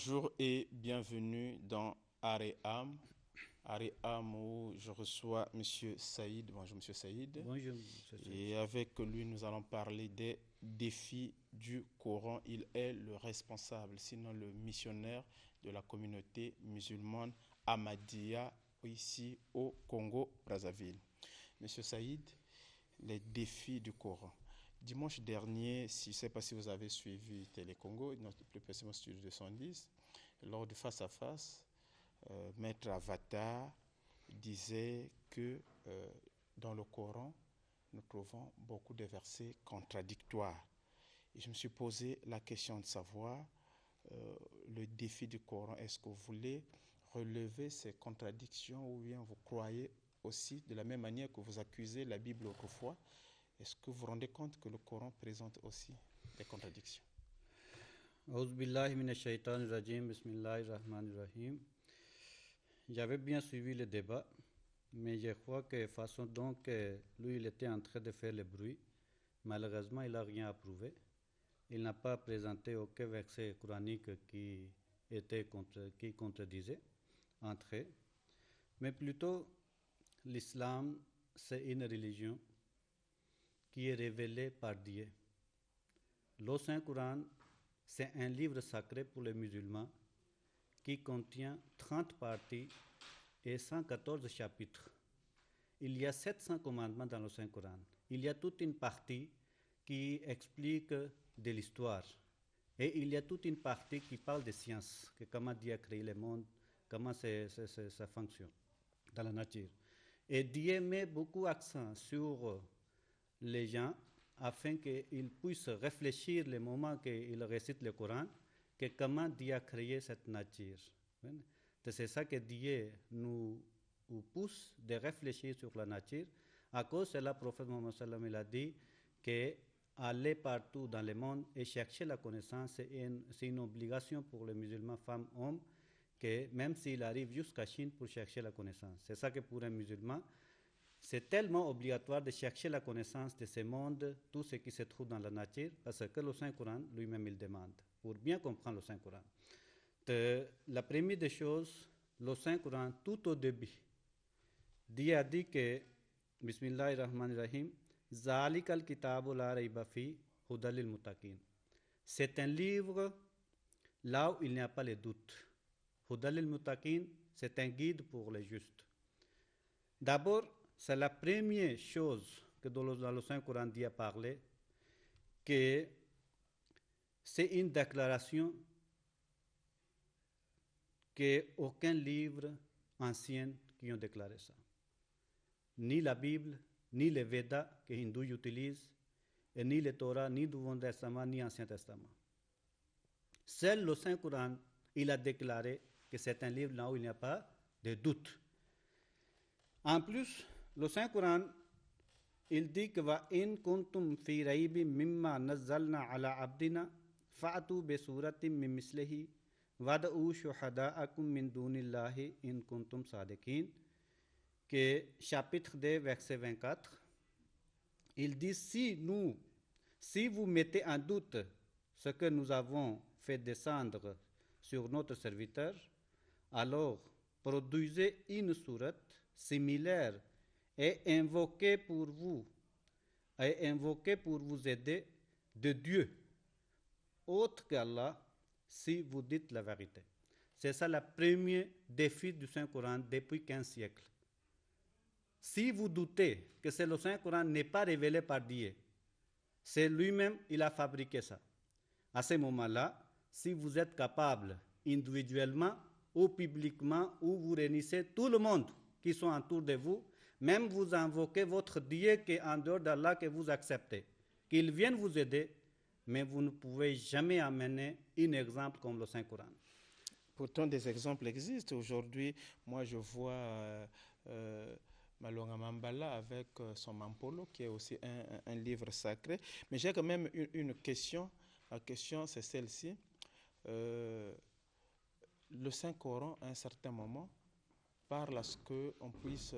Bonjour et bienvenue dans Aréam. Aréam où je reçois M. Saïd. Bonjour M. Saïd. Bonjour M. Saïd. Et avec lui, nous allons parler des défis du Coran. Il est le responsable, sinon le missionnaire de la communauté musulmane Ahmadiyya ici au Congo-Brazzaville. M. Saïd, les défis du Coran. Dimanche dernier, je ne sais pas si vous avez suivi Télé-Congo, notre plus précisément Studio 210, lors du face-à-face, Maître Avatar disait que dans le Coran, nous trouvons beaucoup de versets contradictoires. Et je me suis posé la question de savoir le défi du Coran. Est-ce que vous voulez relever ces contradictions ou bien vous croyez aussi de la même manière que vous accusez la Bible autrefois? Est-ce que vous vous rendez compte que le Coran présente aussi des contradictions? J'avais bien suivi le débat, mais je crois que façon donc lui il était en train de faire le bruit. Malheureusement, il n'a rien approuvé. Il n'a pas présenté aucun verset coranique qui contredisait entre eux. Mais plutôt, l'islam, c'est une religion qui est révélée par Dieu. Le Saint-Coran, c'est un livre sacré pour les musulmans qui contient 30 parties et 114 chapitres. Il y a 700 commandements dans le Saint-Coran. Il y a toute une partie qui explique de l'histoire. Et il y a toute une partie qui parle de science, que comment Dieu a créé le monde, comment ça fonctionne dans la nature. Et Dieu met beaucoup d'accent sur les gens afin qu'ils puissent réfléchir le moment qu'ils récitent le Coran, que comment Dieu a créé cette nature. C'est ça que Dieu nous pousse de réfléchir sur la nature. À cause de cela, le prophète Mohammed sallam il a dit que aller partout dans le monde et chercher la connaissance, c'est une obligation pour les musulmans, femmes, hommes, que même s'il arrive jusqu'à Chine pour chercher la connaissance. C'est ça que pour un musulman, c'est tellement obligatoire de chercher la connaissance de ce monde, tout ce qui se trouve dans la nature, parce que le Saint-Coran lui-même il demande, pour bien comprendre le Saint-Coran. La première des choses, le Saint-Coran, tout au début, Dieu a dit que, Bismillahirrahmanirrahim, Zalik al-Kitabu la rayba fi hudalil muttaqin. C'est un livre là où il n'y a pas de doute. Hudalil muttaqin, c'est un guide pour les justes. D'abord, c'est la première chose que dans le Saint-Coran Dieu a parlé, que c'est une déclaration qu'aucun livre ancien qui ont déclaré ça. Ni la Bible, ni les Védas que les hindous utilisent, et ni le Torah, ni le Nouveau Testament, ni l'Ancien Testament. Seul le Saint-Coran, il a déclaré que c'est un livre là où il n'y a pas de doute. En plus, le Saint-Coran, il dit que va in kuntum fi raybi mimma nazzalna ala abdina fa'atu bi suratin min mislihi wad'u shuhada'akum min dunillahi in kuntum sadiqin. Que chapitre 2, verset 24, il dit si vous mettez en doute ce que nous avons fait descendre sur notre serviteur, alors produisez une sourate similaire et invoquez pour vous aider de Dieu autre qu'Allah si vous dites la vérité. C'est ça le premier défi du Saint-Coran depuis 15 siècles. Si vous doutez que le Saint-Coran n'est pas révélé par Dieu, c'est lui-même, il a fabriqué ça. À ce moment-là, si vous êtes capable, individuellement ou publiquement, ou vous réunissez tout le monde qui sont autour de vous, même vous invoquez votre Dieu qui est en dehors d'Allah que vous acceptez, qu'il vienne vous aider, mais vous ne pouvez jamais amener un exemple comme le Saint-Coran. Pourtant, des exemples existent. Aujourd'hui, moi, je vois Malonga Mambala avec son Mampolo, qui est aussi un livre sacré. Mais j'ai quand même une question. La question, c'est celle-ci. Le Saint-Coran, à un certain moment, parle à ce qu'on puisse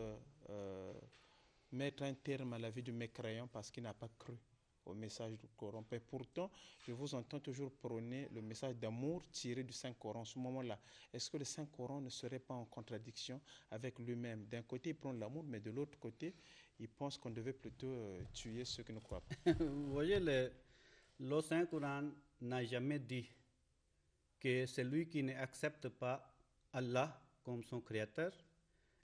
mettre un terme à la vie du mécréant parce qu'il n'a pas cru au message du Coran. Et pourtant, je vous entends toujours prôner le message d'amour tiré du Saint-Coran. En ce moment-là, est-ce que le Saint-Coran ne serait pas en contradiction avec lui-même? D'un côté, il prône l'amour, mais de l'autre côté, il pense qu'on devait plutôt tuer ceux qui ne croient pas. Vous voyez, le Saint-Coran n'a jamais dit que celui qui n'accepte pas Allah comme son créateur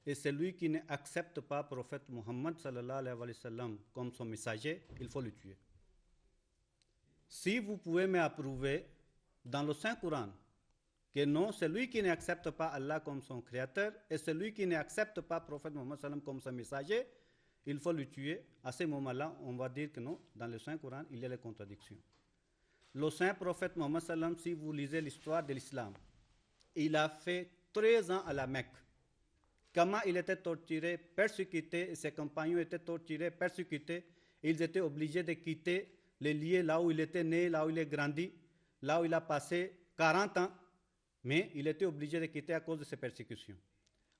et celui qui n'accepte pas le prophète Muhammad sallallahu alayhi wa sallam comme son messager, il faut le tuer. Si vous pouvez m'approuver dans le Saint-Coran que non, celui qui n'accepte pas Allah comme son créateur et celui qui n'accepte pas le prophète Muhammad sallam comme son messager, il faut le tuer. À ce moment-là, on va dire que non, dans le Saint-Coran, il y a les contradictions. Le saint prophète Muhammad sallam, si vous lisez l'histoire de l'islam, il a fait 13 ans à la Mecque. Comment il était torturé, persécuté, ses compagnons étaient torturés, persécutés, ils étaient obligés de quitter les lieux là où il était né, là où il est grandi, là où il a passé 40 ans, mais il était obligé de quitter à cause de ces persécutions.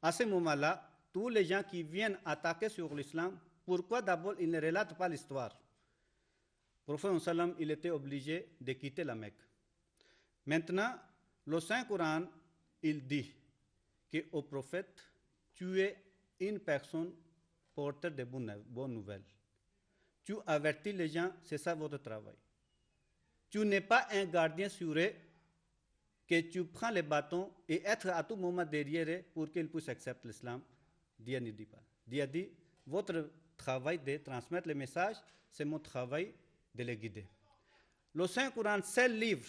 À ce moment-là, tous les gens qui viennent attaquer sur l'islam, pourquoi d'abord ils ne relatent pas l'histoire? Le prophète sallam, il était obligé de quitter la Mecque. Maintenant, le Saint-Coran, il dit qu'au prophète, tu es une personne porteur de bonnes nouvelles. Tu avertis les gens, c'est ça votre travail. Tu n'es pas un gardien sur eux que tu prends les bâtons et être à tout moment derrière eux pour qu'ils puissent accepter l'islam. Dieu ne dit pas. Dieu a dit, votre travail de transmettre le message, c'est mon travail de les guider. Le Saint-Coran, c'est le livre.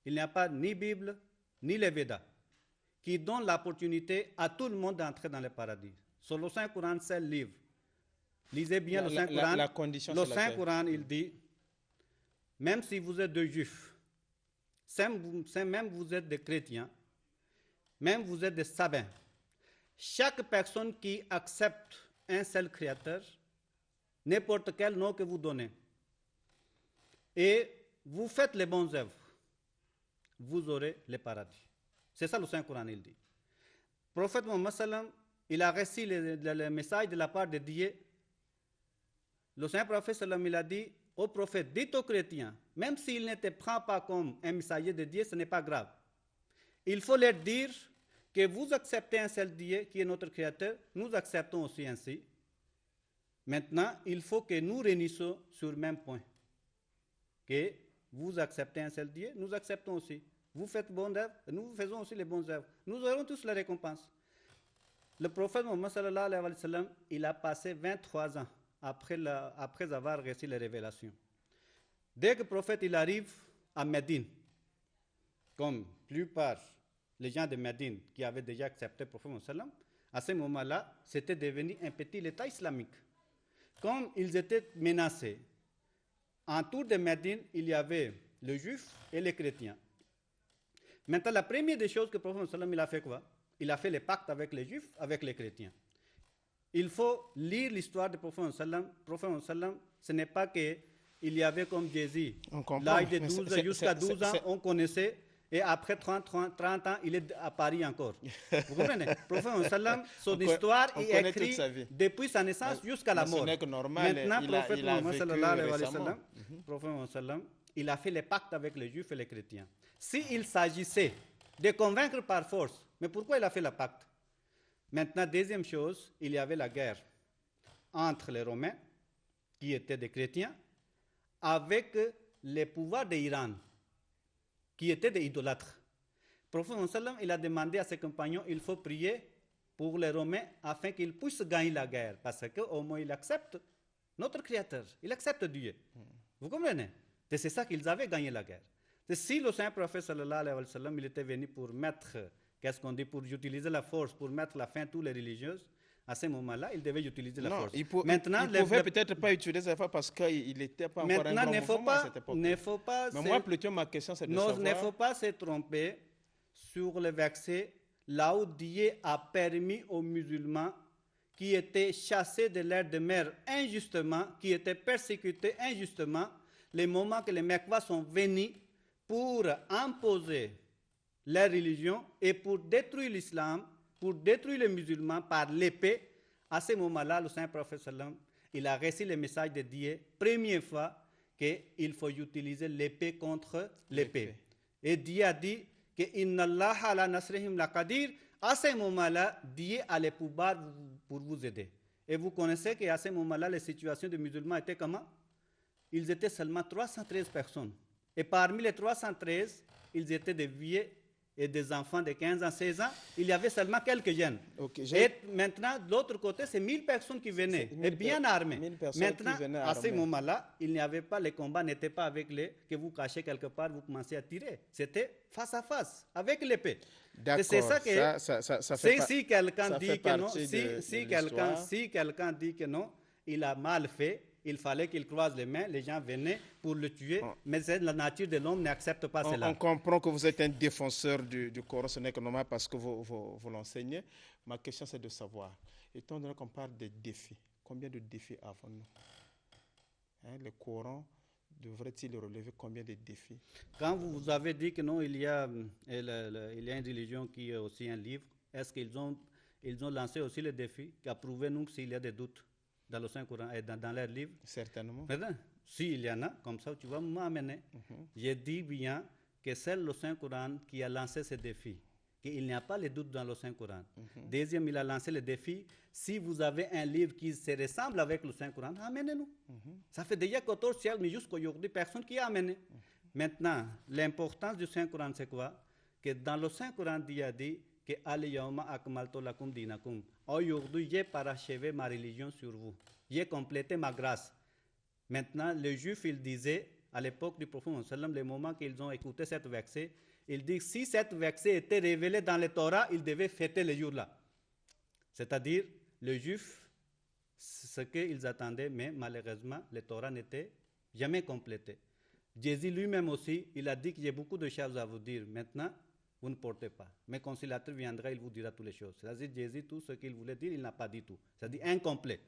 Il n'y a pas ni Bible, ni les Védas, qui donnent l'opportunité à tout le monde d'entrer dans le paradis. Sur le Saint-Coran, c'est le livre. Lisez bien le Saint-Coran. Le Saint-Coran, il dit, même si vous êtes des juifs, même vous êtes des chrétiens, même vous êtes des sabbins, chaque personne qui accepte un seul créateur, n'importe quel nom que vous donnez, et vous faites les bonnes œuvres, vous aurez le paradis. C'est ça le Saint-Coran, il dit. Le prophète Muhammad sallam, il a reçu le message de la part de Dieu. Le Saint-Prophète sallam, il a dit au prophète, dites aux chrétiens, même s'il ne te prend pas comme un messager de Dieu, ce n'est pas grave. Il faut leur dire que vous acceptez un seul Dieu qui est notre Créateur, nous acceptons aussi ainsi. Maintenant, il faut que nous réunissions sur le même point. Que vous acceptez un seul Dieu, nous acceptons aussi. Vous faites bonnes œuvres, nous faisons aussi les bonnes œuvres. Nous aurons tous la récompense. Le prophète Muhammad sallallahu alayhi wa sallam, il a passé 23 ans après avoir reçu les révélations. Dès que le prophète il arrive à Médine, comme la plupart les gens de Médine qui avaient déjà accepté le prophète Muhammad sallam, à ce moment-là, c'était devenu un petit État islamique. Comme ils étaient menacés, autour de Médine, il y avait les juifs et les chrétiens. Maintenant, la première des choses que le prophète sallam, il a fait quoi? Il a fait le pacte avec les juifs, avec les chrétiens. Il faut lire l'histoire du prophète sallam. Le prophète sallam, ce n'est pas qu'il y avait comme Jésus, l'âge de 12 jusqu'à 12 ans, on connaissait, et après 30 ans, il est à Paris encore. Vous comprenez? Le prophète sallam, son histoire est écrite depuis sa naissance jusqu'à la mort. Maintenant, le prophète Muhammad sallallahu alayhi wa sallam, prophète sallam, il a fait le pacte avec les juifs et les chrétiens. S'il s'agissait de convaincre par force, mais pourquoi il a fait le pacte? Maintenant, deuxième chose, il y avait la guerre entre les Romains, qui étaient des chrétiens, avec les pouvoirs d'Iran, qui étaient des idolâtres. Le prophète sallam, il a demandé à ses compagnons, il faut prier pour les Romains afin qu'ils puissent gagner la guerre, parce qu'au moins ils acceptent notre Créateur, ils acceptent Dieu. Vous comprenez? Et c'est ça qu'ils avaient gagné la guerre. Et si le Saint-Prophète sallallahu alayhi wa sallam, il était venu pour mettre, qu'est-ce qu'on dit, pour utiliser la force, pour mettre la fin à toutes les religieuses, à ce moment-là, il devait utiliser la force. Maintenant, il ne pouvait peut-être pas utiliser la force parce qu'il n'était pas encore un grand mouvement à cette époque. Mais moi, plutôt, ma question, c'est de savoir... Il ne faut pas se tromper sur le verset là où Dieu a permis aux musulmans qui étaient chassés de l'air de mer injustement, qui étaient persécutés injustement, les moments que les Mecquois sont venus pour imposer leur religion et pour détruire l'islam, pour détruire les musulmans par l'épée. À ce moment-là, le Saint-Prophète sallam, il a reçu le message de Dieu, première fois, qu'il faut utiliser l'épée contre l'épée. Et Dieu a dit que Inna Allah ala nasrihim laqadir. À ce moment-là, Dieu a les pouvoirs pour vous aider. Et vous connaissez qu'à ce moment-là, les situations des musulmans étaient comment? Ils étaient seulement 313 personnes. Et parmi les 313, ils étaient des vieux et des enfants de 15 ans, 16 ans. Il y avait seulement quelques jeunes. Et maintenant, de l'autre côté, c'est 1000 personnes qui venaient, et bien armées. Maintenant, à ce moment-là, il n'y avait pas, les combats n'étaient pas avec les, que vous cachez quelque part, vous commencez à tirer. C'était face à face, avec l'épée. C'est ça que, si quelqu'un dit que non, si quelqu'un dit que non, il a mal fait, il fallait qu'il croise les mains, les gens venaient pour le tuer, mais la nature de l'homme n'accepte pas cela. On comprend que vous êtes un défenseur du Coran, ce n'est que normal parce que vous l'enseignez. Ma question, c'est de savoir, étant donné qu'on parle des défis, combien de défis avons-nous? Le Coran devrait-il relever combien de défis? Quand vous avez dit que non, il y a une religion qui est aussi un livre, est-ce qu'ils ont lancé aussi le défi, prouvez-nous s'il y a des doutes dans le Saint-Coran et dans leurs livres? Certainement. S'il y en a, comme ça, tu vas m'amener. J'ai dit bien que c'est le Saint-Coran qui a lancé ce défi, qu'il n'y a pas de doute dans le Saint-Coran. Deuxième, il a lancé le défi, si vous avez un livre qui se ressemble avec le Saint-Coran, amenez-nous. Ça fait déjà 14 siècles, mais jusqu'à aujourd'hui, personne qui a amené. Maintenant, l'importance du Saint-Coran, c'est quoi? Que dans le Saint-Coran, Dieu a dit que Al-Yawma akmaltu lakum dinakum. Aujourd'hui, j'ai parachevé ma religion sur vous. J'ai complété ma grâce. Maintenant, les Juifs, ils disaient, à l'époque du prophète, le moment qu'ils ont écouté cette verset, ils disent si cette verset était révélé dans le Torah, ils devaient fêter le jour-là. C'est-à-dire, les Juifs, ce qu'ils attendaient, mais malheureusement, le Torah n'était jamais complété. Jésus lui-même aussi, il a dit que j'ai beaucoup de choses à vous dire. Maintenant, vous ne portez pas. Mais quand conciliateur viendra, il vous dira toutes les choses. C'est-à-dire, Jésus, tout ce qu'il voulait dire, il n'a pas dit tout. C'est-à-dire, incomplet.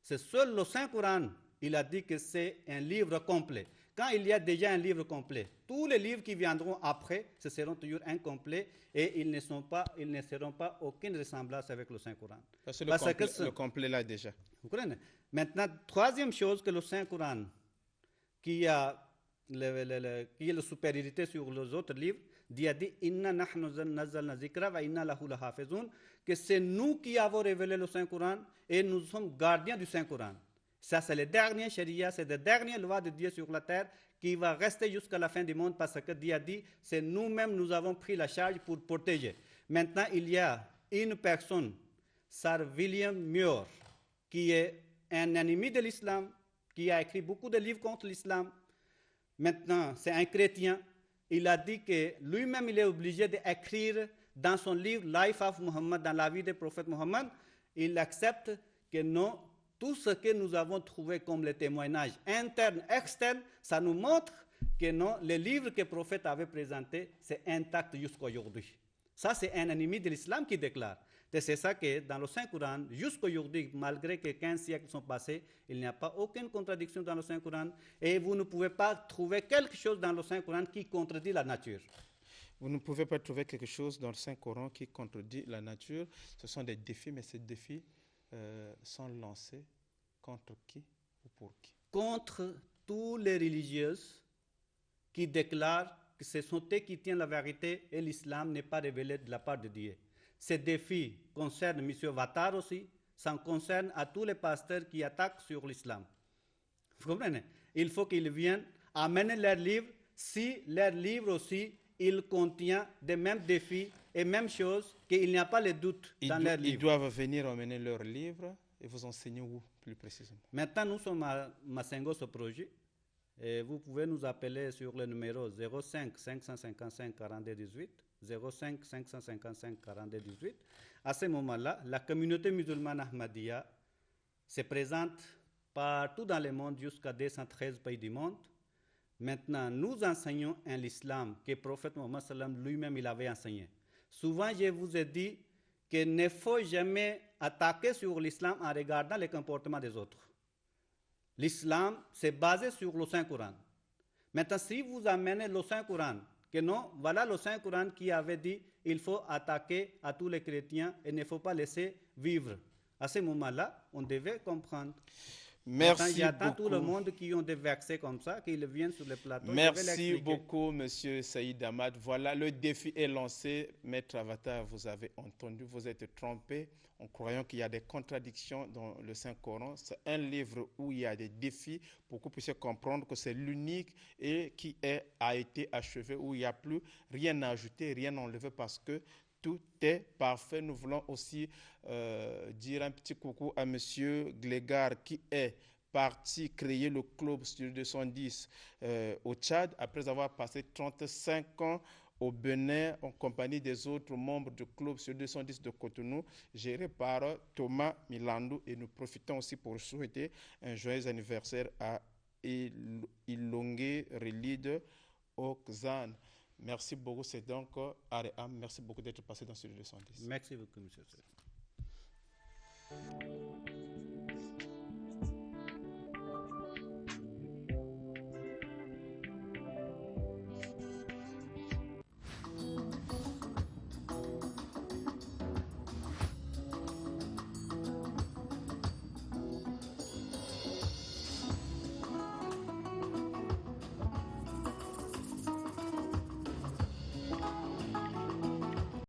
C'est seul le Saint-Coran, il a dit que c'est un livre complet. Quand il y a déjà un livre complet, tous les livres qui viendront après, ce seront toujours incomplets et ils ne seront pas aucune ressemblance avec le Saint-Coran. Parce que le complet là déjà. Vous comprenez? Maintenant, troisième chose que le Saint-Coran, qui a la supériorité sur les autres livres, Dieu a dit Inna nahnu nazzalna zikra wa inna lahu lahafizun, que c'est nous qui avons révélé le Saint-Coran et nous sommes gardiens du Saint-Coran. Ça, c'est le dernier sharia, c'est la dernière loi de Dieu sur la terre qui va rester jusqu'à la fin du monde parce que Dieu a dit c'est nous-mêmes, nous avons pris la charge pour protéger. Maintenant, il y a une personne, Sir William Muir, qui est un ennemi de l'islam, qui a écrit beaucoup de livres contre l'islam. Maintenant, c'est un chrétien. Il a dit que lui-même, il est obligé d'écrire dans son livre Life of Muhammad, dans la vie du prophète Muhammad, il accepte que non, tout ce que nous avons trouvé comme les témoignages internes, externes, ça nous montre que non, les livres que le prophète avait présentés, c'est intact jusqu'à aujourd'hui. Ça, c'est un ennemi de l'islam qui déclare. Et c'est ça que dans le Saint-Coran, jusqu'à aujourd'hui, malgré que 15 siècles sont passés, il n'y a pas aucune contradiction dans le Saint-Coran et vous ne pouvez pas trouver quelque chose dans le Saint-Coran qui contredit la nature. Vous ne pouvez pas trouver quelque chose dans le Saint-Coran qui contredit la nature. Ce sont des défis, mais ces défis sont lancés contre qui ou pour qui? Contre tous les religieuses qui déclarent que ce sont eux qui tiennent la vérité et l'islam n'est pas révélé de la part de Dieu. Ces défis concernent M. Vatar aussi, ça concerne à tous les pasteurs qui attaquent sur l'islam. Vous comprenez? Il faut qu'ils viennent amener leurs livres, si leur livre aussi, il contient les mêmes défis et mêmes choses, qu'il n'y a pas de doute dans leurs livres. Ils doivent venir amener leurs livres et vous enseigner où plus précisément? Maintenant, nous sommes à Massengo, ce projet. Et vous pouvez nous appeler sur le numéro 05 555 42 18, 05 555 42 18. À ce moment-là, la communauté musulmane Ahmadiyya se présente partout dans le monde jusqu'à 213 pays du monde. Maintenant, nous enseignons l'islam que le prophète Mohammed lui-même il avait enseigné. Souvent, je vous ai dit qu'il ne faut jamais attaquer sur l'islam en regardant les comportements des autres. L'islam, c'est basé sur le Saint-Coran. Maintenant, si vous amenez le Saint-Coran, que non, voilà le Saint-Coran qui avait dit il faut attaquer à tous les chrétiens et il ne faut pas laisser vivre. À ce moment-là, on devait comprendre. Merci J'attends tout le beaucoup. monde qui ont des versets comme ça, qu'ils viennent sur le plateau. Je vais Merci l'expliquer. beaucoup, Monsieur Saïd Ahmad. Voilà, le défi est lancé. Maître Avatar, vous avez entendu, vous êtes trompé en croyant qu'il y a des contradictions dans le Saint-Coran. C'est un livre où il y a des défis pour que vous puissiez comprendre que c'est l'unique et qui a été achevé, où il n'y a plus rien à ajouter, rien à enlever parce que tout est parfait. Nous voulons aussi dire un petit coucou à Monsieur Glégard qui est parti créer le club Studio 210 au Tchad après avoir passé 35 ans au Bénin en compagnie des autres membres du club Studio 210 de Cotonou, géré par Thomas Milandou. Et nous profitons aussi pour souhaiter un joyeux anniversaire à Ilongue Relide Okzan. Merci beaucoup, c'est donc Aréam. Merci beaucoup d'être passé dans Studio 210. Merci beaucoup, monsieur.